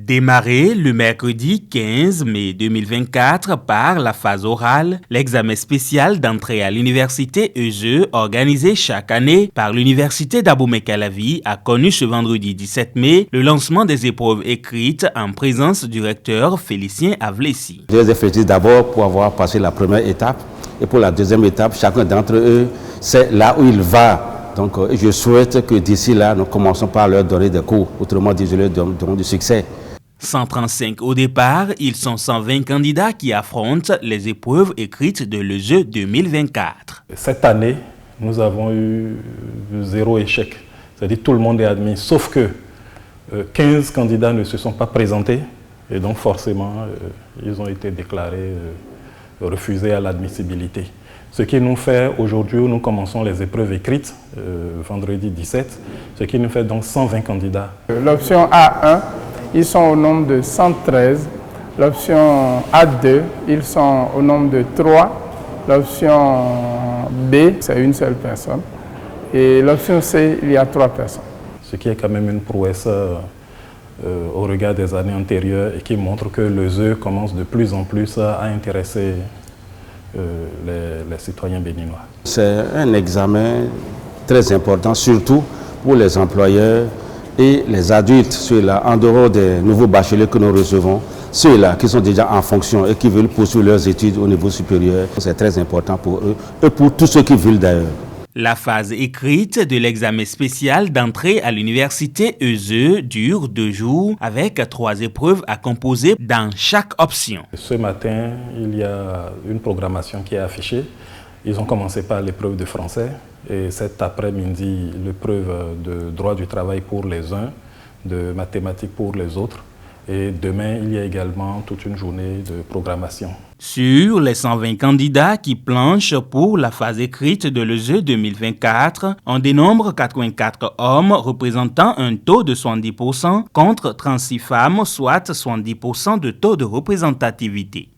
Démarré le mercredi 15 mai 2024 par la phase orale, l'examen spécial d'entrée à l'université ESE organisé chaque année par l'université d'Abomey-Calavi a connu ce vendredi 17 mai le lancement des épreuves écrites en présence du recteur Félicien Avlessi. Je les félicite d'abord pour avoir passé la première étape et pour la deuxième étape, chacun d'entre eux sait là où il va. Donc je souhaite que d'ici là, nous commençons par leur donner des cours, autrement dit, je leur donne du succès. 135 au départ, ils sont 120 candidats qui affrontent les épreuves écrites de l'ESE 2024. Cette année, nous avons eu 0 échec. C'est-à-dire tout le monde est admis, sauf que 15 candidats ne se sont pas présentés et donc forcément, ils ont été déclarés refusés à l'admissibilité. Ce qui nous fait aujourd'hui, nous commençons les épreuves écrites, vendredi 17, ce qui nous fait donc 120 candidats. L'option A1, ils sont au nombre de 113. L'option A2, ils sont au nombre de 3. L'option B, c'est une seule personne. Et l'option C, il y a 3 personnes. Ce qui est quand même une prouesse au regard des années antérieures et qui montre que l'ESE commence de plus en plus à intéresser les citoyens béninois. C'est un examen très important, surtout pour les employeurs et les adultes, ceux-là, en dehors des nouveaux bacheliers que nous recevons, ceux-là qui sont déjà en fonction et qui veulent poursuivre leurs études au niveau supérieur. C'est très important pour eux et pour tous ceux qui veulent d'ailleurs. La phase écrite de l'examen spécial d'entrée à l'université ESE dure 2 jours avec 3 épreuves à composer dans chaque option. Ce matin, il y a une programmation qui est affichée. Ils ont commencé par l'épreuve de français et cet après-midi, l'épreuve de droit du travail pour les uns, de mathématiques pour les autres. Et demain, il y a également toute une journée de programmation. Sur les 120 candidats qui planchent pour la phase écrite de l'ESE 2024, on dénombre 84 hommes représentant un taux de 70% contre 36 femmes, soit 70% de taux de représentativité.